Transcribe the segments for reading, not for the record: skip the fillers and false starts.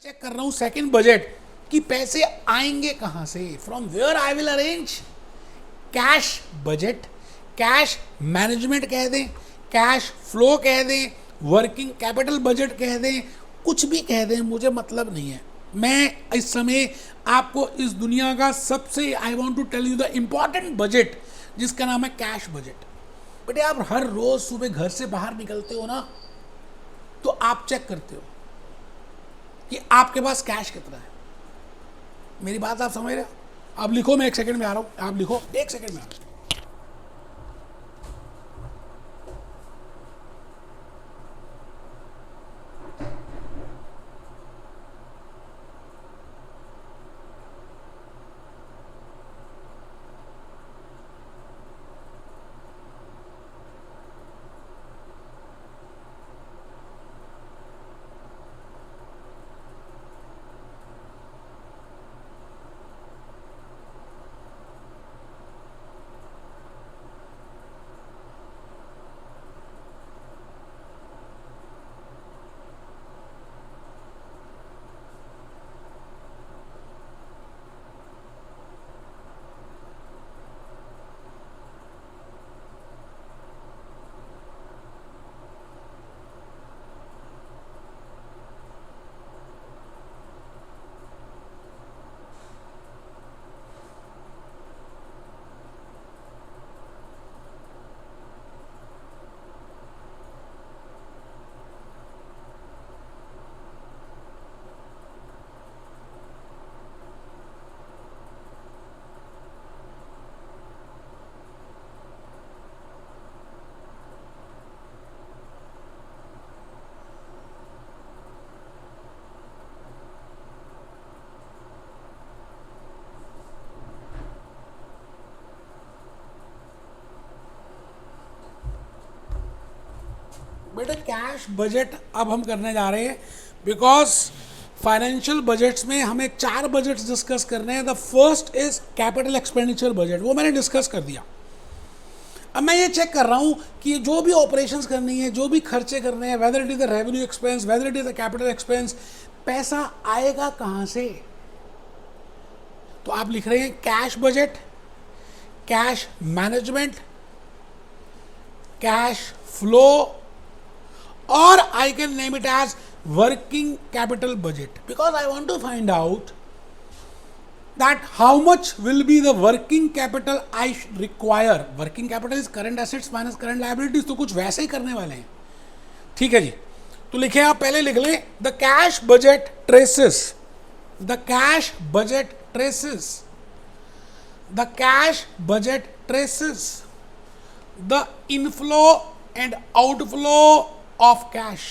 Check कर रहा हूं सेकंड बजट कि पैसे आएंगे कहां से, from where I will arrange cash budget, cash management कह दें, कैश फ्लो कह दें, वर्किंग कैपिटल बजट कह दें, कुछ भी कह दें, मुझे मतलब नहीं है। मैं इस समय आपको इस दुनिया का सबसे I want to tell you the important budget जिसका नाम है कैश बजट। बेटे आप हर रोज सुबह घर से बाहर निकलते हो ना, तो आप चेक करते हो कि आपके पास कैश कितना है। मेरी बात आप समझ रहे हो? आप लिखो, मैं एक सेकंड में आ रहा हूं, आप लिखो, एक सेकंड में आ रहा हूं। बेटा कैश बजट अब हम करने जा रहे हैं, बिकॉज फाइनेंशियल बजट्स में हमें 4 बजट्स डिस्कस करने हैं। The first is capital expenditure budget, वो मैंने डिस्कस कर दिया। अब मैं ये चेक कर रहा हूं कि जो भी ऑपरेशंस करनी है, जो भी खर्चे करने हैं, whether it is the revenue expense, whether it is the capital expense, पैसा आएगा कहां से। तो आप लिख रहे हैं cash budget, cash management, cash flow, or I can name it as working capital budget, because I want to find out that how much will be the working capital I require. Working capital is current assets minus current liabilities, तो कुछ वैसे ही करने वाले हैं। ठीक है जी, तो लिखे आप, पहले लिख लें the cash budget traces, the cash budget traces, the cash budget traces the inflow and outflow of cash.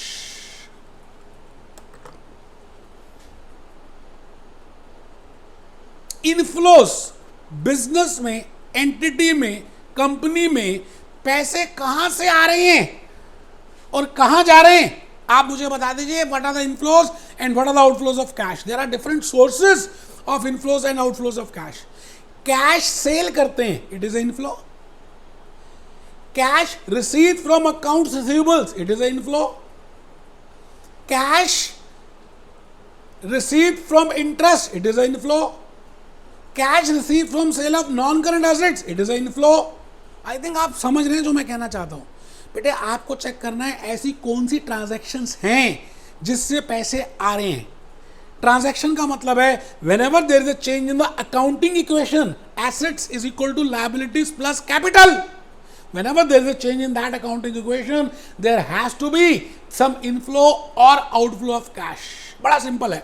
Inflows, business में, एंटिटी में, कंपनी में पैसे कहां से आ रहे हैं और कहां जा रहे हैं, आप मुझे बता दीजिए। What are the inflows and what are the outflows of cash. There are different sources of inflows and outflows of cash. Cash sale करते हैं, it is a inflow. Cash received from accounts receivables, it is an inflow. Cash received from interest, it is an inflow. Cash received from sale of non-current assets, it is an inflow. I think आप समझ रहे हैं जो मैं कहना चाहता हूं। बेटे आपको चेक करना है ऐसी कौन सी ट्रांजैक्शंस हैं जिससे पैसे आ रहे हैं। ट्रांजैक्शन का मतलब है whenever there is a change in the accounting equation, assets is equal to liabilities plus capital. Whenever there is a change in that accounting equation, there has to be some inflow or outflow of cash. बड़ा simple है।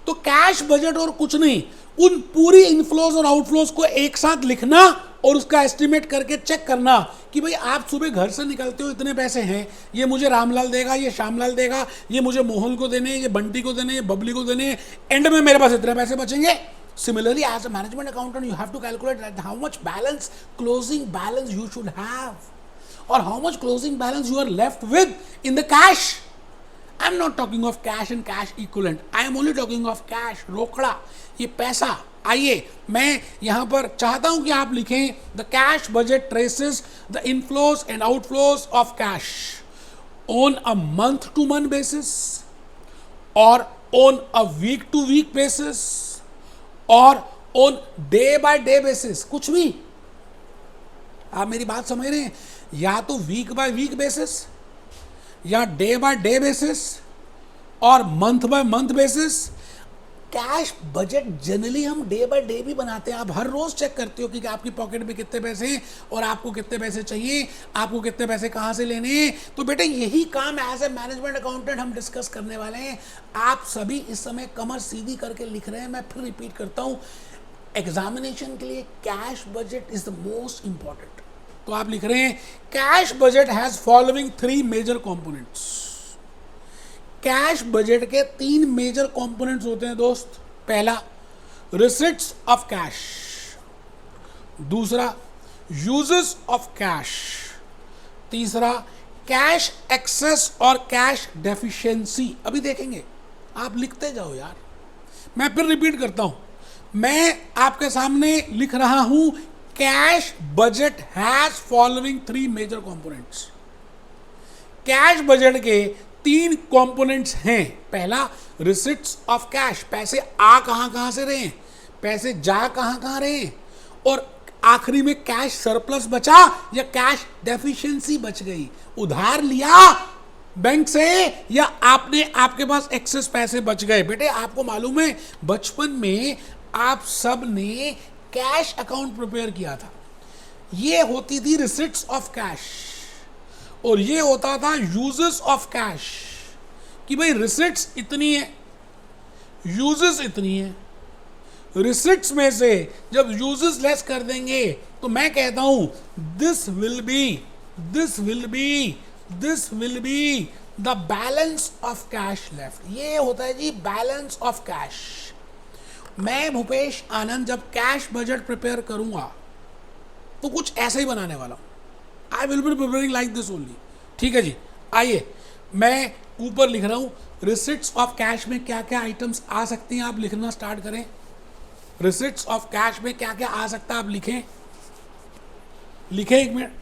तो cash budget और कुछ नहीं, उन पूरी inflows और outflows को एक साथ लिखना और उसका एस्टिमेट करके चेक करना कि भाई आप सुबह घर से निकलते हो, इतने पैसे हैं, ये मुझे रामलाल देगा, ये श्यामलाल देगा, ये मुझे मोहन को देने, ये बंटी को देने, ये बबली को देने, एंड में मेरे पास इतने पैसे बचेंगे। Similarly, as a management accountant, you have to calculate that how much balance, closing balance you should have, or how much closing balance you are left with in the cash. I am not talking of cash and cash equivalent. I am only talking of cash, रोकड़ा, ये पैसा। आइए मैं यहाँ पर चाहता हूँ कि आप लिखें the cash budget traces the inflows and outflows of cash on a month to month basis or on a week to week basis और on day by day basis, कुछ भी। आप मेरी बात समझ रहे हैं? या तो वीक बाय वीक बेसिस, या डे बाय डे बेसिस, और month by month basis. Cash budget generally हम डे बाय डे भी बनाते हैं। आप हर रोज चेक करते हो कि आपकी पॉकेट में कितने पैसे हैं और आपको कितने पैसे चाहिए, आपको कितने पैसे कहाँ से लेने हैं। तो बेटे यही काम एज ए मैनेजमेंट अकाउंटेंट हम डिस्कस करने वाले हैं। आप सभी इस समय कमर सीधी करके लिख रहे हैं। मैं फिर रिपीट करता हूँ, एग्जामिनेशन के लिए cash budget is the most important. तो आप लिख रहे हैं cash budget has following 3 major components. Cash budget के 3 मेजर कंपोनेंट्स होते हैं दोस्त। पहला, रिसिट्स ऑफ कैश। दूसरा, यूजेस ऑफ कैश। तीसरा, कैश एक्सेस और कैश डेफिशिएंसी। अभी देखेंगे, आप लिखते जाओ यार। मैं फिर रिपीट करता हूं, मैं आपके सामने लिख रहा हूं cash budget has following 3 major components. Cash budget के 3 कंपोनेंट्स हैं। पहला, रिसिट्स ऑफ कैश, पैसे आ कहां से रहे हैं, पैसे जा कहां रहे हैं, और आखिरी में कैश सरप्लस बचा या कैश डेफिशिएंसी बच गई। उधार लिया बैंक से या आपने, आपके पास एक्सेस पैसे बच गए। बेटे आपको मालूम है बचपन में आप सब ने कैश अकाउंट प्रिपेयर किया था। ये होती थी रिसिट्स ऑफ कैश और ये होता था यूजेस ऑफ कैश, कि भाई रिसिट्स इतनी है, यूजेस इतनी है। रिसिट्स में से जब यूजेस लेस कर देंगे तो मैं कहता हूं this will be the balance of cash left. ये होता है जी बैलेंस ऑफ कैश। मैं भूपेश आनंद जब कैश बजट प्रिपेयर करूंगा तो कुछ ऐसा ही बनाने वाला हूं। आई will B preparing like this only. ठीक है जी, आइए मैं ऊपर लिख रहा हूं रिसिट्स ऑफ कैश में क्या क्या आइटम्स आ सकती हैं। आप लिखना स्टार्ट करें। रिसिट्स ऑफ कैश में क्या क्या आ सकता है आप लिखें। एक मिनट।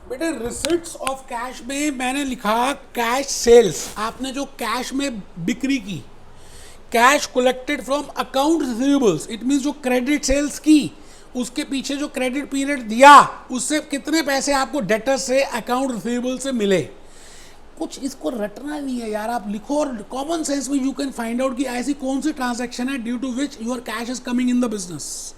बेटे रिसिट्स ऑफ कैश में मैंने लिखा कैश सेल्स। आपने जो कैश में बिक्री की, cash collected from account receivables, it means जो क्रेडिट सेल्स की, उसके पीछे जो क्रेडिट पीरियड दिया उससे कितने पैसे आपको डेटर से, अकाउंट रिसीवेबल से मिले। कुछ इसको रटना नहीं है यार, आप लिखो और कॉमन सेंस में यू कैन फाइंड आउट कि ऐसी कौन सी ट्रांजैक्शन है due to which your cash is coming in the business.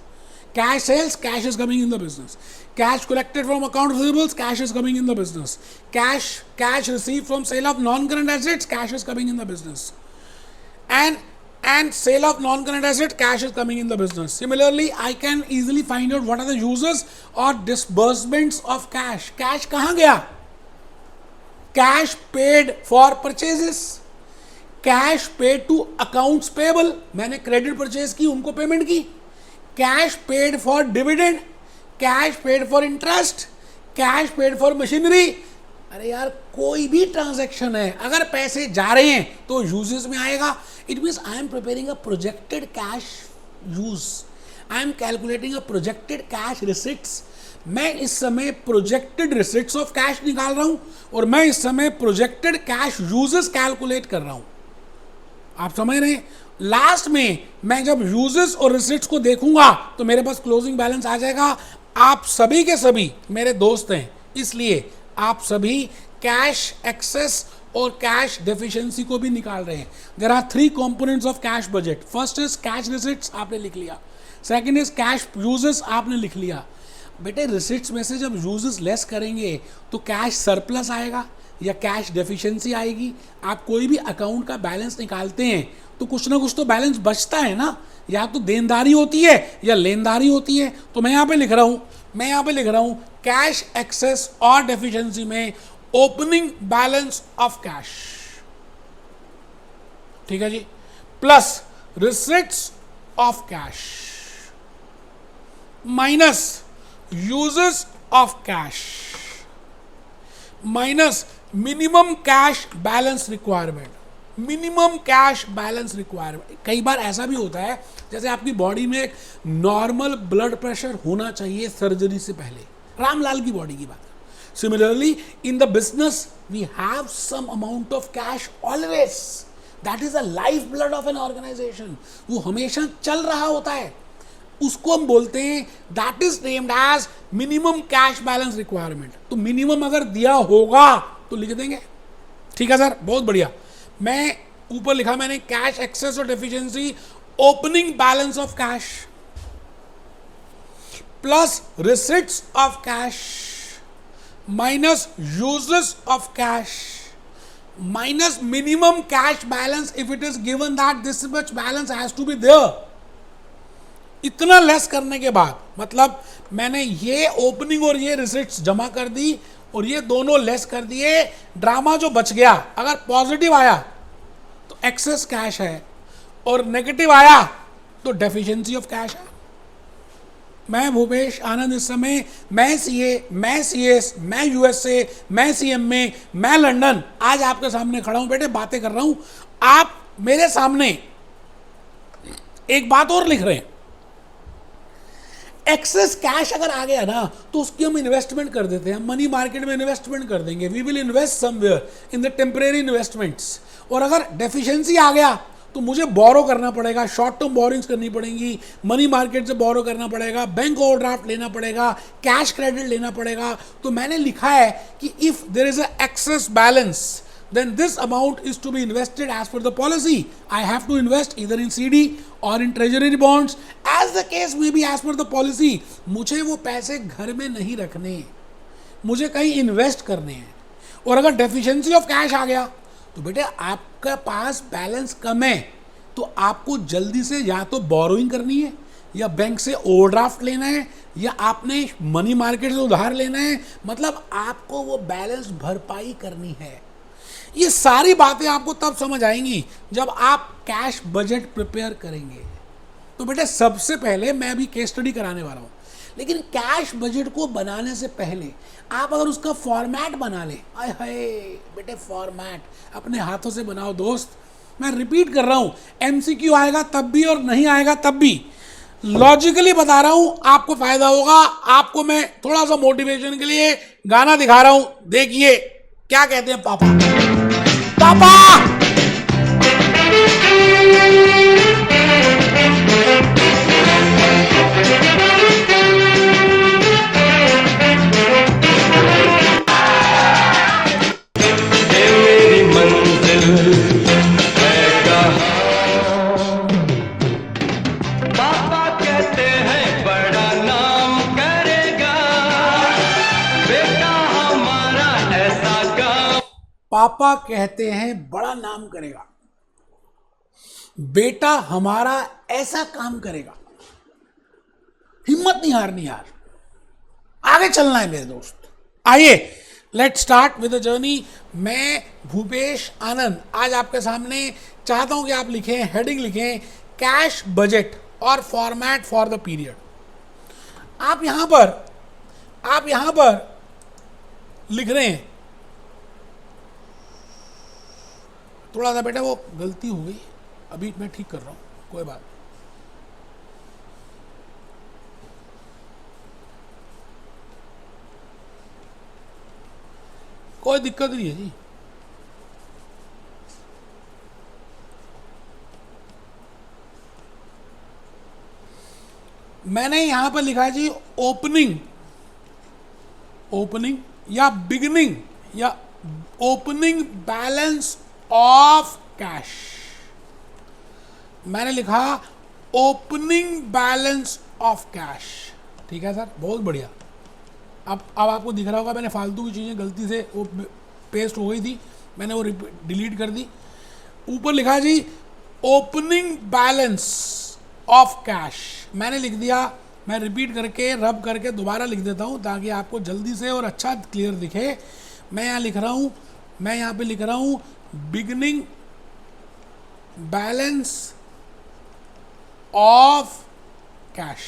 Cash sales, cash is coming in the business. Cash collected from account receivables, cash is coming in the business. Cash received from sale of non-current assets, cash is coming in the business. And sale of non-current asset, cash is coming in the business. Similarly, I can easily find out what are the uses or disbursements of cash. Cash कहाँ गया? Cash paid for purchases. Cash paid to accounts payable. मैंने credit purchase की, उनको payment की. Cash paid for dividend, cash paid for interest, cash paid for machinery. अरे यार कोई भी ट्रांजैक्शन है अगर पैसे जा रहे हैं तो यूजेस में आएगा। It means I am preparing a projected cash use, I am calculating a projected cash receipts. मैं इस समय प्रोजेक्टेड रिसिट्स ऑफ कैश निकाल रहा हूं और मैं इस समय प्रोजेक्टेड कैश यूजेस कैलकुलेट कर रहा हूं। आप समझ रहे हैं? लास्ट में मैं जब यूजेस और रिसिट्स को देखूंगा तो मेरे पास क्लोजिंग बैलेंस आ जाएगा। आप सभी के सभी मेरे दोस्त हैं, इसलिए आप सभी कैश एक्सेस और कैश डेफिशिएंसी को भी निकाल रहे हैं। There are 3 components of cash budget. First is cash receipts, आपने लिख लिया। सेकंड इज कैश यूजेस, आपने लिख लिया। बेटे रिसिट्स में से जब यूजेस लेस करेंगे तो कैश सरप्लस आएगा या कैश डेफिशिएंसी आएगी। आप कोई भी अकाउंट का बैलेंस निकालते हैं तो कुछ ना कुछ तो बैलेंस बचता है ना, या तो देनदारी होती है या लेनदारी होती है। तो मैं यहाँ पे लिख रहा हूँ कैश एक्सेस और डेफिशिएंसी में ओपनिंग बैलेंस ऑफ कैश, ठीक है जी, plus receipts of cash minus uses of cash minus minimum cash balance requirement. Minimum cash balance requirement, कई बार ऐसा भी होता है जैसे आपकी बॉडी में एक नॉर्मल ब्लड प्रेशर होना चाहिए सर्जरी से पहले, रामलाल की बॉडी की बात है। Similarly in the business we have some amount of cash always, that is a life blood of an organisation, वो हमेशा चल रहा होता है, उसको हम बोलते हैं that is named as minimum cash balance requirement. तो मिनिमम अगर दिया होगा तो लिख देंगे, ठीक है सर, बहुत बढ़िया। मैं ऊपर लिखा मैंने कैश एक्सेस और deficiency opening balance of cash plus receipts of cash minus uses of cash minus minimum cash balance if it is given that this much balance has to be there. इतना less करने के बाद, मतलब मैंने ये opening और ये receipts जमा कर दी और ये दोनों लेस कर दिए, ड्रामा जो बच गया, अगर पॉजिटिव आया तो एक्सेस कैश है और नेगेटिव आया तो डेफिशिएंसी ऑफ कैश है। मैं भूपेश आनंद इस समय, मैं सीए, मैं सीएस, मैं यूएसए, मैं सीएमए, मैं लंदन, आज आपके सामने खड़ा हूं बेटे, बातें कर रहा हूं। आप मेरे सामने एक बात और लिख रहे हैं, एक्सेस कैश अगर आ गया ना तो उसकी हम इन्वेस्टमेंट कर देते हैं, मनी मार्केट में इन्वेस्टमेंट कर देंगे, we will invest somewhere in the temporary investments. और अगर डेफिशिएंसी आ गया तो मुझे बोरो करना पड़ेगा, शॉर्ट टर्म बोरिंग्स करनी पड़ेंगी, मनी मार्केट से बोरो करना पड़ेगा, बैंक ओवरड्राफ्ट लेना पड़ेगा, कैश क्रेडिट लेना पड़ेगा। तो मैंने लिखा है कि if there is a excess balance then this amount is to be invested as per the policy. I have to invest either in CD or in treasury bonds as the case may be as per the policy. मुझे वो पैसे घर में नहीं रखने, मुझे कहीं invest करने हैं। और अगर डेफिशिएंसी ऑफ कैश आ गया तो बेटे आपका पास बैलेंस कम है तो आपको जल्दी से या तो बोरोइंग करनी है या बैंक से ओवरड्राफ्ट लेना है या आपने मनी मार्केट से उधार लेना है, मतलब आपको वो बैलेंस भरपाई करनी है। ये सारी बातें आपको तब समझ आएंगी जब आप कैश बजट प्रिपेयर करेंगे। तो बेटे सबसे पहले मैं अभी केस स्टडी कराने वाला हूँ, लेकिन कैश बजट को बनाने से पहले आप अगर उसका फॉर्मेट बना लें, आय हाय बेटे फॉर्मेट अपने हाथों से बनाओ दोस्त। मैं रिपीट कर रहा हूँ, एमसीक्यू आएगा तब भी और नहीं आएगा तब भी, लॉजिकली बता रहा हूँ, आपको फायदा होगा। आपको मैं थोड़ा सा मोटिवेशन के लिए गाना दिखा रहा हूँ, देखिए क्या कहते हैं पापा। पापा मेरी मंजिल है कहाँ, पापा कहते हैं बड़ा नाम करेगा, बेटा हमारा ऐसा काम। पापा कहते हैं बड़ा नाम करेगा, बेटा हमारा ऐसा काम करेगा। हिम्मत नहीं हारनी यार, आगे चलना है मेरे दोस्त। आइए let start with the journey. मैं भूपेश आनंद आज आपके सामने चाहता हूं कि आप लिखें, हेडिंग लिखें कैश बजट और फॉर्मेट फॉर द पीरियड। आप यहां पर लिख रहे हैं, थोड़ा सा बेटा वो गलती हो गई, अभी मैं ठीक कर रहा हूं, कोई बात। कोई दिक्कत नहीं है जी। मैंने यहां पर लिखा है जी ओपनिंग या बिगिनिंग या ओपनिंग बैलेंस ऑफ कैश। मैंने लिखा ओपनिंग बैलेंस ऑफ कैश, ठीक है सर, बहुत बढ़िया। अब आपको दिख रहा होगा मैंने फालतू की चीज़ें गलती से वो पेस्ट हो गई थी, मैंने वो डिलीट कर दी। ऊपर लिखा जी ओपनिंग बैलेंस ऑफ कैश। मैंने लिख दिया, मैं रिपीट करके रब करके दोबारा लिख देता हूँ ताकि आपको जल्दी से और अच्छा क्लियर दिखे। मैं यहाँ लिख रहा हूँ, मैं यहाँ पे लिख रहा हूँ beginning balance of cash.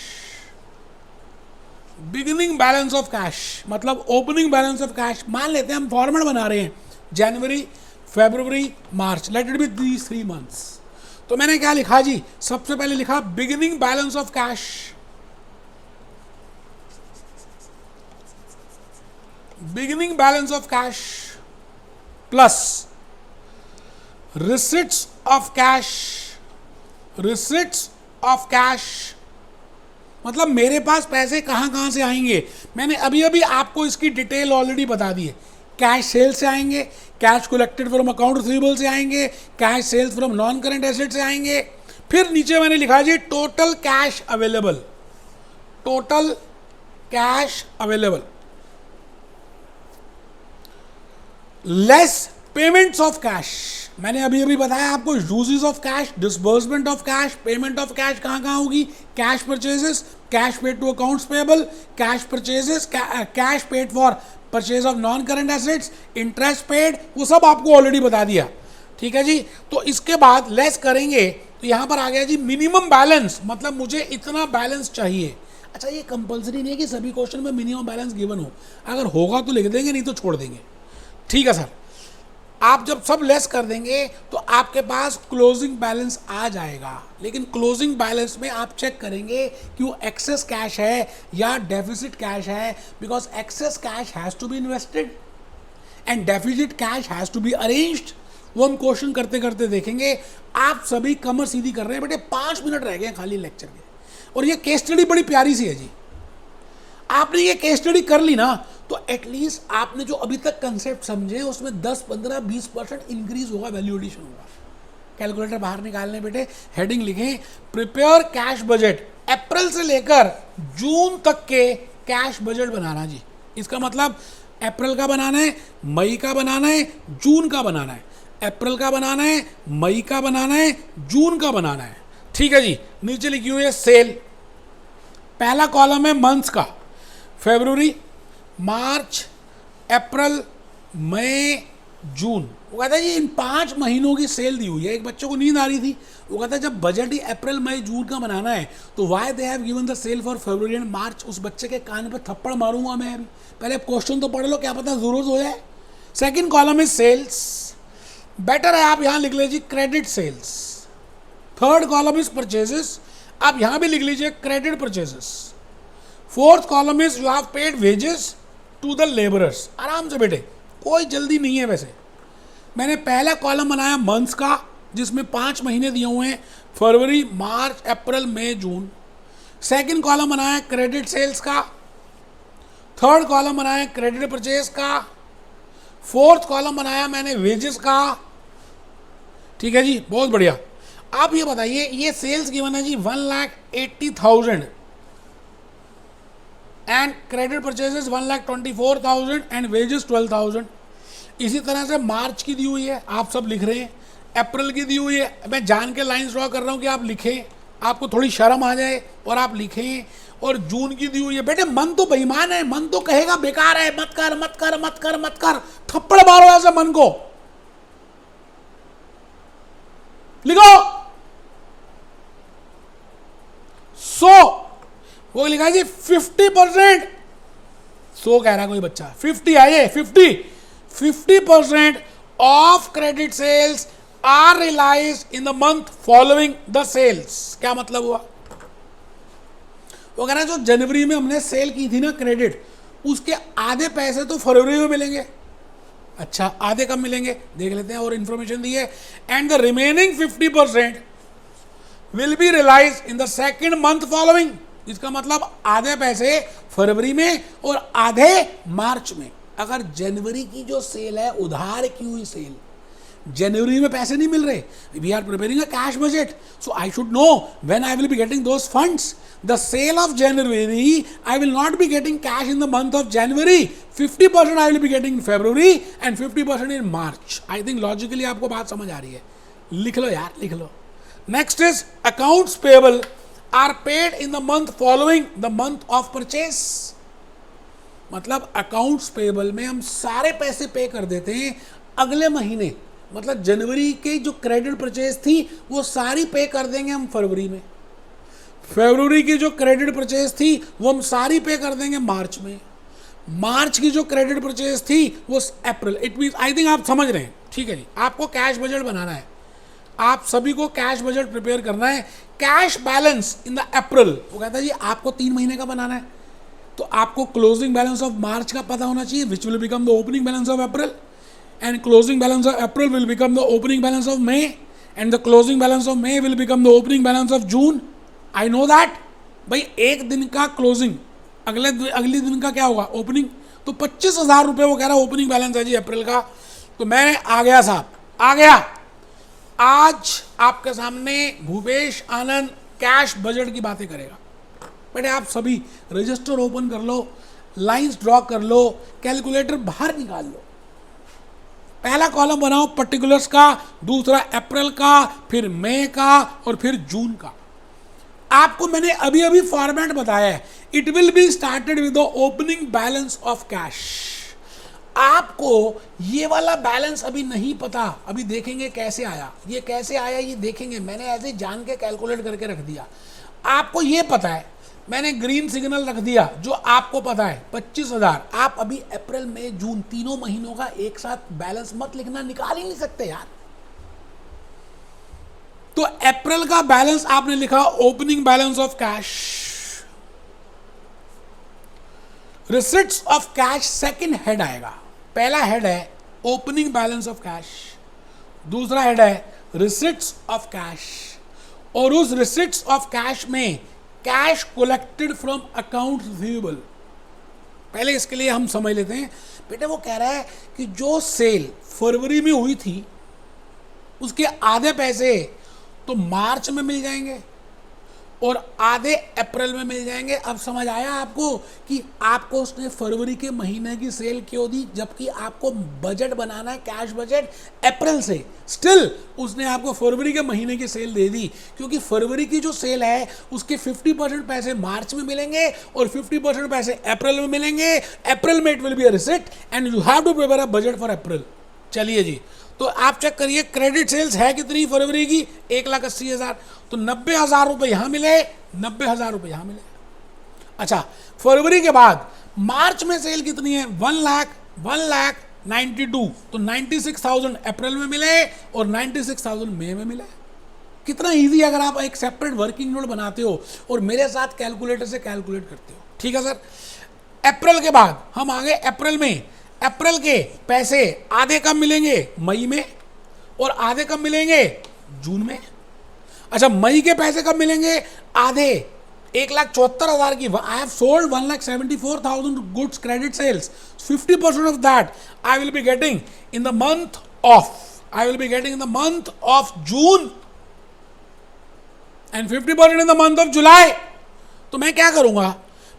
Beginning balance of cash मतलब ओपनिंग बैलेंस ऑफ कैश। मान लेते हैं हम फॉर्मेट बना रहे हैं जनवरी, फरवरी, मार्च, let it be these 3 months. तो मैंने क्या लिखा जी, सबसे पहले लिखा beginning balance of cash, beginning balance of cash plus receipts of cash, receipts of cash मतलब मेरे पास पैसे कहाँ कहाँ से आएंगे। मैंने अभी अभी आपको इसकी डिटेल ऑलरेडी बता दी है। कैश सेल से आएंगे, cash collected from account receivable से आएंगे, cash sales from non current asset से आएंगे। फिर नीचे मैंने लिखा जी total cash available, total cash available less payments of cash. मैंने अभी अभी बताया आपको uses of cash, disbursement of cash, payment of cash कहाँ कहाँ होगी, cash purchases, cash paid to accounts payable, cash purchases, cash paid for purchase of non current assets, interest paid, वो सब आपको ऑलरेडी बता दिया। ठीक है जी। तो इसके बाद लेस करेंगे तो यहाँ पर आ गया जी मिनिमम बैलेंस, मतलब मुझे इतना बैलेंस चाहिए। अच्छा, ये कंपलसरी नहीं है कि सभी क्वेश्चन में मिनिमम बैलेंस गिवन हो, अगर होगा तो लिख देंगे, नहीं तो छोड़ देंगे। ठीक है सर। आप जब सब लेस कर देंगे तो आपके पास क्लोजिंग बैलेंस आ जाएगा, लेकिन क्लोजिंग बैलेंस में आप चेक करेंगे कि वो एक्सेस कैश है या डेफिसिट कैश है, because excess cash has to be invested and deficit cash has to be arranged. वो हम क्वेश्चन करते करते देखेंगे। आप सभी कमर सीधी कर रहे हैं बेटे, 5 मिनट रह गए हैं खाली लेक्चर के, और ये केस स्टडी बड़ी प्यारी सी है जी। आपने ये केस स्टडी कर ली ना तो एटलीस्ट आपने जो अभी तक कंसेप्ट समझे उसमें 10, 15, 20% इंक्रीज होगा, वैल्यू एडिशन होगा। कैलकुलेटर बाहर निकालने बेटे, हेडिंग लिखें प्रिपेयर कैश बजट, अप्रैल से लेकर जून तक के कैश बजट बनाना जी। इसका मतलब अप्रैल का बनाना है, मई का बनाना है, जून का बनाना है, अप्रैल का बनाना है, मई का बनाना है, जून का बनाना है। ठीक है जी। नीचे लिखी हुई है सेल, पहला कॉलम है मंथ्स का, फरवरी, मार्च, अप्रैल, मई, जून। वो कहता है जी इन 5 महीनों की सेल दी हुई है। एक बच्चों को नींद आ रही थी, वो कहता है जब बजट ही अप्रैल, मई, जून का बनाना है तो why they have given the sale for February and March. उस बच्चे के कान पे थप्पड़ मारूंगा मैं अभी। पहले क्वेश्चन तो पढ़ लो, क्या पता जरूरत हो जाए। Second column is sales, better है आप यहाँ लिख लीजिए credit sales. Third column is purchases, आप यहाँ भी लिख लीजिए credit purchases. Fourth column is you have paid wages to the labourers. आराम से बेटे, कोई जल्दी नहीं है। वैसे मैंने पहला कॉलम बनाया मंथ्स का जिसमें 5 महीने दिए हुए हैं, फरवरी, मार्च, अप्रैल, मई, जून। सेकंड कॉलम बनाया क्रेडिट सेल्स का, थर्ड कॉलम बनाया क्रेडिट परचेज का, फोर्थ कॉलम बनाया मैंने वेजेस का। ठीक है जी, बहुत बढ़िया। आप ये बताइए, ये सेल्स गिवन है जी 1,80,000 and credit purchases 1,24,000 and wages 12,000। इसी तरह से मार्च की दी हुई है, आप सब लिख रहे हैं। अप्रैल की दी हुई है, मैं जान के लाइन ड्रॉ कर रहा हूँ कि आप लिखें, आपको थोड़ी शर्म आ जाए और आप लिखें। और जून की दी हुई है। बेटे मन तो बेईमान है, मन तो कहेगा बेकार है, मत कर मत कर मत कर मत कर, थप्पड़ मारो ऐसे मन को। लिखो वो लिखा है जी 50%। कह रहा कोई बच्चा 50 आइए 50% of credit sales are realise in the month following the sales. क्या मतलब हुआ? वो कह रहा है जो जनवरी में हमने सेल की थी ना क्रेडिट, उसके आधे पैसे तो फरवरी में मिलेंगे। अच्छा, आधे कब मिलेंगे देख लेते हैं, और इंफॉर्मेशन दी है। And the remaining 50% will be realise in the second month following. इसका मतलब आधे पैसे फरवरी में और आधे मार्च में। अगर जनवरी की जो सेल है उधार की हुई सेल, जनवरी में पैसे नहीं मिल रहे, we are preparing a cash budget, so I should know when I will be getting those funds. The sale of January I will not be getting cash in the month of January, 50% I will be getting in February and 50% in March. I think logically आपको बात समझ आ रही है। लिख लो यार, लिख लो। Next is accounts payable. Are paid in the month following the month of purchase. मतलब अकाउंट्स पेबल में हम सारे पैसे पे कर देते हैं अगले महीने, मतलब जनवरी के जो क्रेडिट परचेज थी वो सारी पे कर देंगे हम फरवरी में, फरवरी की जो क्रेडिट परचेज थी वो हम सारी पे कर देंगे मार्च में, मार्च की जो क्रेडिट परचेज थी वो अप्रैल। इट मीन आई थिंक आप समझ रहे हैं, ठीक है जी। आपको कैश बजट बनाना है, आप सभी को कैश बजट प्रिपेयर करना है। Cash balance in the April, वो कहता है जी आपको 3 महीने का बनाना है, तो आपको क्लोजिंग बैलेंस ऑफ मार्च का पता होना चाहिए, which will become the opening balance of April, and closing balance of April will become the opening balance of May, and the closing balance of May will become the opening balance of June. I know that भाई, एक दिन का closing अगले दिन का क्या होगा, opening. तो 25,000 रुपये वो कह रहा है ओपनिंग बैलेंस है जी अप्रैल का। तो मैं आ गया साहब, आ गया। आज आपके सामने भूपेश आनंद कैश बजट की बातें करेगा। बेटे आप सभी रजिस्टर ओपन कर लो, लाइंस ड्रॉ कर लो, कैलकुलेटर बाहर निकाल लो, पहला कॉलम बनाओ पर्टिकुलर्स का, दूसरा अप्रैल का, फिर मई का और फिर जून का। आपको मैंने अभी अभी फॉर्मेट बताया है। It will be started with the opening balance of cash. आपको ये वाला बैलेंस अभी नहीं पता, अभी देखेंगे कैसे आया, ये कैसे आया ये देखेंगे। मैंने ऐसे जान के कैलकुलेट करके रख दिया। आपको ये पता है, मैंने ग्रीन सिग्नल रख दिया जो आपको पता है 25,000। आप अभी अप्रैल मई जून तीनों महीनों का एक साथ बैलेंस मत लिखना, निकाल ही नहीं सकते यार। तो अप्रैल का बैलेंस आपने लिखा opening balance of cash, receipts of cash second head आएगा। पहला हेड है ओपनिंग बैलेंस ऑफ कैश, दूसरा हेड है रिसिट्स ऑफ कैश, और उस रिसिट्स ऑफ कैश में cash collected from account receivable. पहले इसके लिए हम समझ लेते हैं। बेटे वो कह रहा है कि जो सेल फरवरी में हुई थी उसके आधे पैसे तो मार्च में मिल जाएंगे और आधे अप्रैल में मिल जाएंगे। अब समझ आया आपको कि आपको उसने फरवरी के महीने की सेल क्यों दी, जबकि आपको बजट बनाना है कैश बजट अप्रैल से। स्टिल उसने आपको फरवरी के महीने की सेल दे दी, क्योंकि फरवरी की जो सेल है उसके 50% पैसे मार्च में मिलेंगे और 50% पैसे अप्रैल में मिलेंगे। अप्रैल में it will be a receipt and you have to prepare a budget for April. चलिए जी, तो आप चेक करिए क्रेडिट सेल्स है कितनी फरवरी की, 1,80,000। तो 90,000 रुपये यहाँ मिले, 90,000 रुपये यहाँ मिले। अच्छा, फरवरी के बाद मार्च में सेल कितनी है, 1,92,000। तो 96,000 अप्रैल में मिले और 96,000 मई में मिले। कितना इजी अगर आप एक सेपरेट वर्किंग नोट बनाते हो और मेरे साथ कैलकुलेटर से कैलकुलेट करते हो। ठीक है सर। अप्रैल के बाद हम आगे अप्रैल में, अप्रैल के पैसे आधे कब मिलेंगे, मई में, और आधे कब मिलेंगे, जून में। अच्छा, मई के पैसे कब मिलेंगे, आधे 1,74,000 की। I have sold 1,74,000 goods credit sales. 50% of that I will be getting in the month of June and 50% in the month of July. तो मैं क्या करूंगा,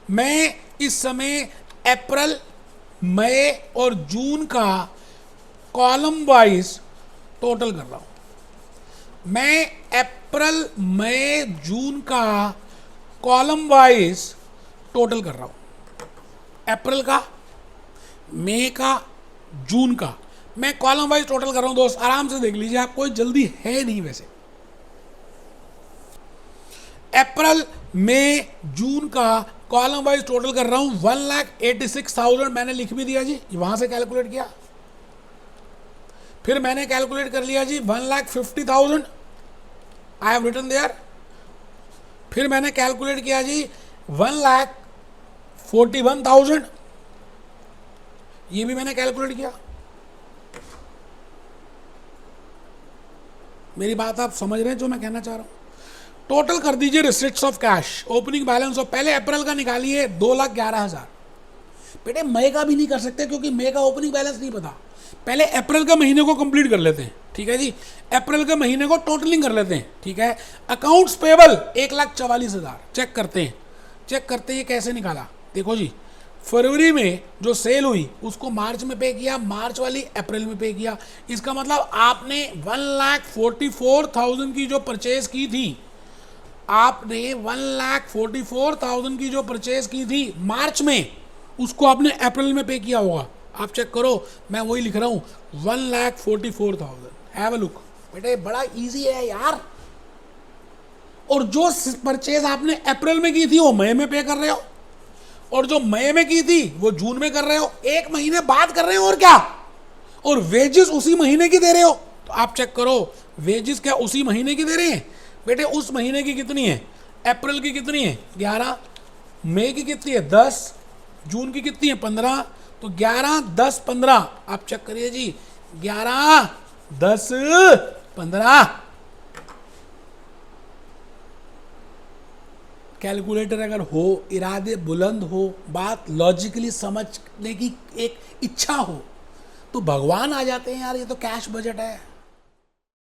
मैं इस समय अप्रैल, मई और जून का कॉलम वाइज टोटल कर रहा हूं। मैं अप्रैल, मई, जून का कॉलम वाइज टोटल कर रहा हूं। अप्रैल का, मई का, जून का मैं कॉलम वाइज टोटल कर रहा हूं। दोस्त आराम से देख लीजिए, आप कोई जल्दी है नहीं। वैसे अप्रैल, मई, जून का कॉलम वाइज टोटल कर रहा हूं। 1,86,000 मैंने लिख भी दिया जी, वहां से कैलकुलेट किया। फिर मैंने कैलकुलेट कर लिया जी 1,50,000, आई हैव रिटन देयर। फिर मैंने कैलकुलेट किया जी 1,41,000, ये भी मैंने कैलकुलेट किया। मेरी बात आप समझ रहे हैं जो मैं कहना चाह रहा हूं। टोटल कर दीजिए receipts of cash, opening balance of, पहले अप्रैल का निकालिए 2,11,000। बेटे मई का भी नहीं कर सकते क्योंकि मई का ओपनिंग बैलेंस नहीं पता। पहले अप्रैल का महीने को कंप्लीट कर लेते हैं। ठीक है जी, अप्रैल के महीने को टोटलिंग कर लेते हैं। ठीक है, अकाउंट्स पेबल 1,44,000। चेक करते हैं कैसे निकाला। देखो जी, फरवरी में जो सेल हुई उसको मार्च में पे किया, मार्च वाली अप्रैल में पे किया। इसका मतलब आपने 1,44,000 की जो परचेज की थी आपने 1,44,000 की जो परचेज की थी मार्च में, उसको आपने अप्रैल में पे किया होगा। आप चेक करो, मैं वही लिख रहा हूँ 1,44,000। हैव अ लुक बेटे, बड़ा इजी है यार। और जो परचेज आपने अप्रैल में की थी वो मई में पे कर रहे हो, और जो मई में की थी वो जून में कर रहे हो, एक महीने बाद कर रहे हो और क्या, और वेजेस उसी महीने की दे रहे हो। तो आप चेक करो, वेजेस क्या उसी महीने की दे रहे हैं बेटे? उस महीने की कितनी है? अप्रैल की कितनी है? 11। मई की कितनी है? 10। जून की कितनी है? 15। तो 11, 10, 15, आप चेक करिए जी, 11, 10, 15। कैलकुलेटर अगर हो, इरादे बुलंद हो, बात लॉजिकली समझने की एक इच्छा हो, तो भगवान आ जाते हैं यार। ये तो कैश बजट है।